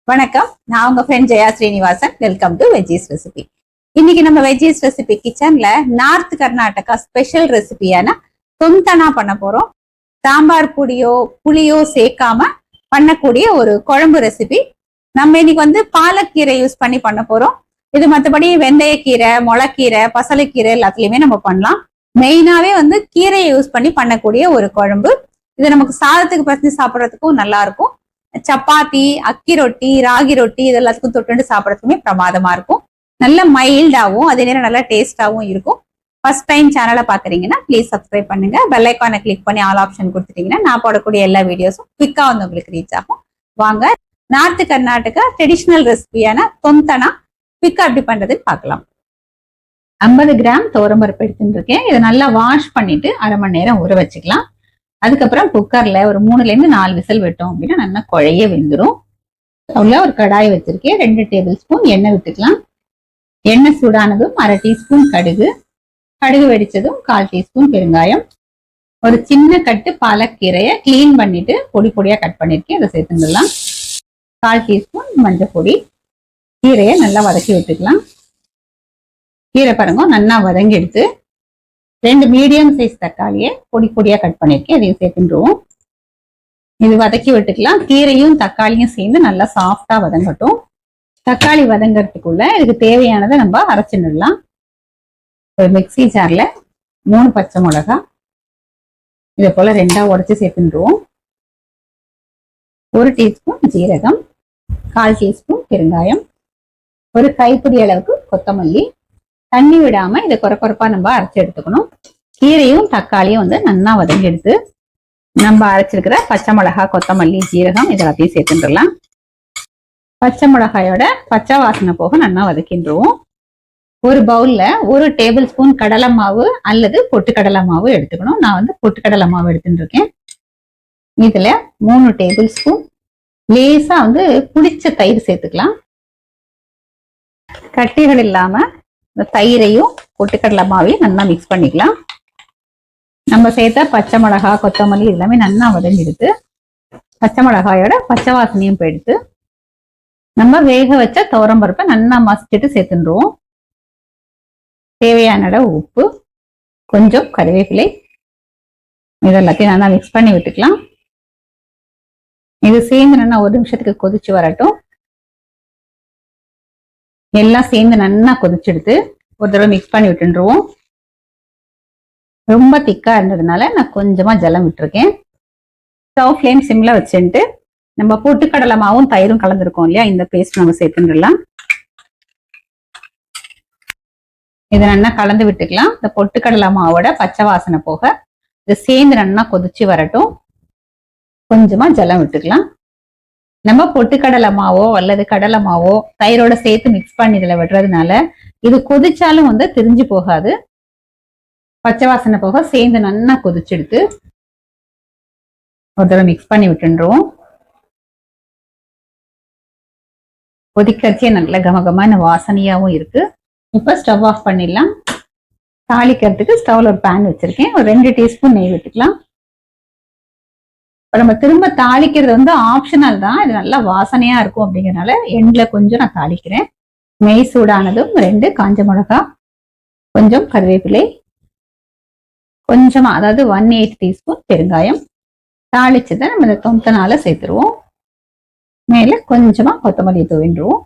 வணக்கம், நான் உங்க friend Jaya Srinivasan. Welcome to veggies recipe. இன்னைக்கு நம்ம வெஜ்ஜீஸ் ரெசிபி கிச்சன்ல நார்த் கர்நாடகா ஸ்பெஷல் ரெசிபியான தொந்தனா பண்ண போறோம். சாம்பார் புளியோ சேர்க்காம பண்ணக்கூடிய ஒரு குழம்பு ரெசிபி. நம்ம இன்னைக்கு பாலக்கீரை யூஸ் பண்ணி பண்ண போறோம். இது மற்றபடி வெந்தயக்கீரை, முளைக்கீரை, பசலைக்கீரை எல்லாத்துலயுமே நம்ம பண்ணலாம். மெயினாவே கீரையை யூஸ் பண்ணி பண்ணக்கூடிய ஒரு குழம்பு. இது நமக்கு சாதத்துக்கு பசங்க சாப்பிட்றதுக்கும் நல்லா இருக்கும். சப்பாத்தி, அக்கி ரொட்டி, ராகி ரொட்டி இது எல்லாத்துக்கும் தொட்டு சாப்பிடறதுக்குமே பிரமாதமா இருக்கும். நல்ல மைல்டாவும் அதே நேரம் நல்லா டேஸ்டாவும் இருக்கும். ஃபர்ஸ்ட் டைம் சேனலை பாக்குறீங்கன்னா ப்ளீஸ் சப்ஸ்கிரைப் பண்ணுங்க. பெல் ஐக்கானை கிளிக் பண்ணி ஆல் ஆப்ஷன் கொடுத்துட்டீங்கன்னா நான் போடக்கூடிய எல்லா வீடியோஸும் குவிக்கா உங்களுக்கு ரீச் ஆகும். வாங்க, நார்த் கர்நாடகா ட்ரெடிஷனல் ரெசிபியான தொந்தனா குவிக்கா எப்படி பண்றதுன்னு பார்க்கலாம். 50 கிராம் துவரம்பருப்பு எடுத்துட்டு இருக்கேன். இதை நல்லா வாஷ் பண்ணிட்டு அரை மணி நேரம் ஊற வச்சுக்கலாம். அதுக்கப்புறம் குக்கர்ல ஒரு 3ல இருந்து 4 விசில் விட்டோம் அப்படின்னா நல்லா குழைய வெந்துடும். உள்ள ஒரு கடாய் வச்சிருக்கேன். 2 டேபிள் ஸ்பூன் எண்ணெய் விட்டுக்கலாம். எண்ணெய் சூடானதும் அரை டீஸ்பூன் கடுகு வெடிச்சதும் 1/4 டீஸ்பூன் பெருங்காயம், ஒரு சின்ன கட்டு பாலக்கீரையை கிளீன் பண்ணிட்டு பொடி பொடியா கட் பண்ணிருக்கேன், அதை சேர்த்துக்கலாம். 1/4 டீஸ்பூன் மஞ்சள் பொடி. கீரையை நல்லா வதக்கி விட்டுக்கலாம். கீரை பாருங்க நல்லா வதங்கி எடுத்து 2 மீடியம் சைஸ் தக்காளியை பொடி பொடியா கட் பண்ணிருக்கேன், அதையும் சேர்த்துருவோம். இது வதக்கி விட்டுக்கலாம். கீரையும் தக்காளியும் சேர்ந்து நல்லா சாஃப்டா வதங்கட்டும். தக்காளி வதங்கறதுக்குள்ள இதுக்கு தேவையானதை நம்ம அரைச்சிடலாம். ஒரு மிக்சி ஜார்ல 3 பச்சை மிளகாய் இதை போல 2ஆ உடைச்சு சேர்த்துருவோம். 1 டீஸ்பூன் ஜீரகம், 1/4 டீஸ்பூன் பெருங்காயம், ஒரு கைப்பிடி அளவுக்கு கொத்தமல்லி. தண்ணி விடாம இதை குறைப்பா நம்ம அரைச்சி எடுத்துக்கணும். கீரையும் தக்காளியும் நல்லா வதங்கி எடுத்து நம்ம அரைச்சிருக்கிற பச்சை மிளகாய், கொத்தமல்லி, ஜீரகம் இதெல்லாத்தையும் சேர்த்துடலாம். பச்சை மிளகாயோட பச்சை வாசனை போக நல்லா வதக்கிடுவோம். ஒரு பவுல்ல 1 டேபிள் ஸ்பூன் கடலை மாவு அல்லது பொட்டுக்கடலை மாவு எடுத்துக்கணும். நான் பொட்டுக்கடலை மாவு எடுத்துட்டு இருக்கேன். இதுல 3 டேபிள் ஸ்பூன் லேசா புளிச்ச தயிர் சேர்த்துக்கலாம். கட்டிகள் இல்லாம இந்த தயிரையும் பொட்டுக்கடலை மாவையும் நல்லா மிக்ஸ் பண்ணிக்கலாம். நம்ம சேர்த்த பச்சை மிளகாய், கொத்தமல்லி எல்லாமே நல்லா வதங்கிடுத்து. பச்சை மிளகாயோட பச்சை வாசனையும் போயிடுத்து. நம்ம வேக வச்ச துவரம்பருப்பை நல்லா மசிச்சுட்டு சேர்த்துடுவோம். தேவையான அளவு உப்பு, கொஞ்சம் கறிவேப்பிலை, இதெல்லாத்தையும் நல்லா மிக்ஸ் பண்ணி விட்டுக்கலாம். இது சேர்ந்து நல்லா 1 நிமிஷத்துக்கு கொதிச்சு வரட்டும். எல்லாம் சேர்ந்து நல்லா கொதிச்செடுத்து ஒரு தடவை மிக்ஸ் பண்ணி விட்டுருவோம். ரொம்ப திக்கா இருந்ததுனால நான் கொஞ்சமா ஜலம் விட்டுருக்கேன். ஸ்டவ் ஃப்ளேம் சிம்ல வச்சுட்டு நம்ம பொட்டுக்கடலை மாவும் தயிரும் கலந்துருக்கோம் இல்லையா, இந்த பேஸ்ட் நம்ம சேர்த்துடலாம். இதை நல்லா கலந்து விட்டுக்கலாம். இந்த பொட்டுக்கடலை மாவோட பச்சை வாசனை போக இது சேர்ந்து நல்லா கொதிச்சு வரட்டும். கொஞ்சமா ஜலம் விட்டுக்கலாம். நம்ம பொட்டுக்கடலை மாவோ அல்லது கடலை மாவோ தயிரோட சேர்த்து மிக்ஸ் பண்ணி இதுல விடுறதுனால இது கொதிச்சாலும் திரிஞ்சு போகாது. பச்சை வாசனை போக சேர்ந்து நல்லா கொதிச்செடுத்து ஒரு தடவை மிக்ஸ் பண்ணி விட்டுருவோம். கொதிக்கரிசியே நல்ல கமகமான வாசனையாவும் இருக்கு. இப்ப ஸ்டவ் ஆஃப் பண்ணிடலாம். தாளிக்கிறதுக்கு ஸ்டவ்ல ஒரு பேன் வச்சிருக்கேன். ஒரு 2 டீஸ்பூன் நெய் விட்டுக்கலாம். நம்ம திரும்ப தாளிக்கிறது ஆப்ஷனல் தான். இது நல்லா வாசனையா இருக்கும் அப்படிங்கறதுனால எண்ட்ல கொஞ்சம் நான் தாளிக்கிறேன். நெய் சூடானதும் 2 காஞ்ச மிளகாய், கொஞ்சம் கறிவேப்பிலை, கொஞ்சமா அதாவது 1/8 டீஸ்பூன் பெருங்காயம். தாளிச்சதை நம்ம இந்த தொந்தனால சேர்த்துருவோம். மேல கொஞ்சமா கொத்தமல்லி தூவிடுவோம்.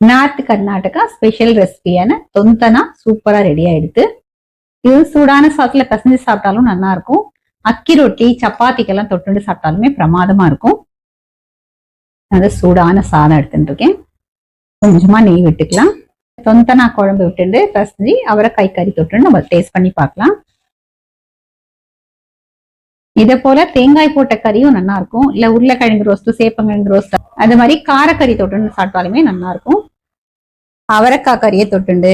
நார்த் கர்நாடகா ஸ்பெஷல் ரெசிபியான தொந்தனா சூப்பரா ரெடி ஆயிடுது. இது சூடான சாத்துல பசஞ்சு சாப்பிட்டாலும் நல்லா இருக்கும். அக்கி ரொட்டி, சப்பாத்திக்கெல்லாம் தொட்டு சாப்பிட்டாலுமே பிரமாதமா இருக்கும். அது சூடான சாதம் எடுத்துட்டு இருக்கேன். கொஞ்சமா நெய் விட்டுக்கலாம். தொந்தனா குழம்பு விட்டுட்டு பசஞ்சு அவரைக்காய் கறி தொட்டு நம்ம டேஸ்ட் பண்ணி பார்க்கலாம். இதே போல தேங்காய் போட்ட கறியும் நல்லா இருக்கும். இல்ல உருளைக்கிழங்கு ரோஸ்ட், சேப்பங்கிழங்கு ரோஸ்ட், அது மாதிரி காரக்கறி தொட்டு சாப்பிட்டாலுமே நல்லா இருக்கும். அவரைக்காய் கறியை தொட்டுண்டு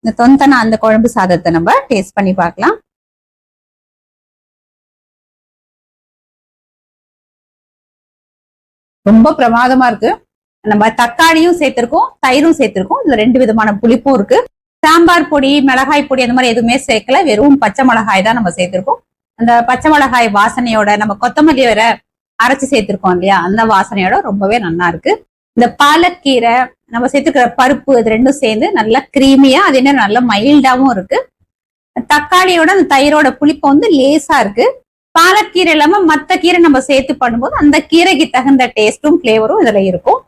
இந்த தொந்தனா அந்த குழம்பு சாதத்தை நம்ம டேஸ்ட் பண்ணி பார்க்கலாம். ரொம்ப பிரமாதமா இருக்கு. நம்ம தக்காளியும் சேர்த்திருக்கோம், தயிரும் சேர்த்திருக்கோம். இதுல 2 விதமான புளிப்பும் இருக்கு. சாம்பார் பொடி, மிளகாய் பொடி அந்த மாதிரி எதுவுமே சேர்க்கல. வெறும் பச்சை மிளகாய் தான் நம்ம சேர்த்திருக்கோம். அந்த பச்சை மிளகாய் வாசனையோட நம்ம கொத்தமல்லி வேற அரைச்சு சேர்த்திருக்கோம் இல்லையா, அந்த வாசனையோட ரொம்பவே நல்லா இருக்கு. இந்த பாலக்கீரை நம்ம சேர்த்துக்கிற பருப்பு இது ரெண்டும் சேர்ந்து நல்லா கிரீமியா அதே நேரம் நல்லா மைல்டாவும் இருக்கு. தக்காளியோட அந்த தயிரோட புளிப்பு வந்து லேசா இருக்கு. பாலக்கீரை இல்லாம மத்த கீரை நம்ம சேர்த்து பண்ணும்போது அந்த கீரைக்கு தகுந்த டேஸ்டும் பிளேவரும் இதுல இருக்கும்.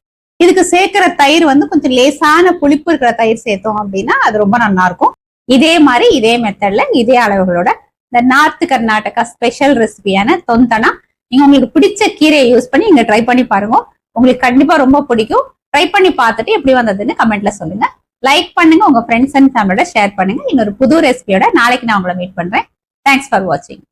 இதுக்கு சேர்க்கிற தயிர் வந்து கொஞ்சம் லேசான புளிப்பு இருக்கிற தயிர் சேர்த்தோம் அப்படின்னா அது ரொம்ப நல்லா இருக்கும். இதே மாதிரி இதே மெத்தட்ல இதே அளவுகளோட இந்த நார்த் கர்நாடகா ஸ்பெஷல் ரெசிபியான தொந்தனா நீங்க உங்களுக்கு பிடிச்ச கீரையை யூஸ் பண்ணி நீங்க ட்ரை பண்ணி பாருங்க. உங்களுக்கு கண்டிப்பா ரொம்ப பிடிக்கும். ட்ரை பண்ணி பார்த்துட்டு எப்படி வந்ததுன்னு கமெண்ட்ல சொல்லுங்க. லைக் பண்ணுங்க, உங்க ஃப்ரெண்ட்ஸ் அண்ட் ஃபேமிலியோட ஷேர் பண்ணுங்க. இன்னொரு புது ரெசிபியோட நாளைக்கு நான் உங்களை மீட் பண்றேன். தேங்க்ஸ் ஃபார் வாட்சிங்.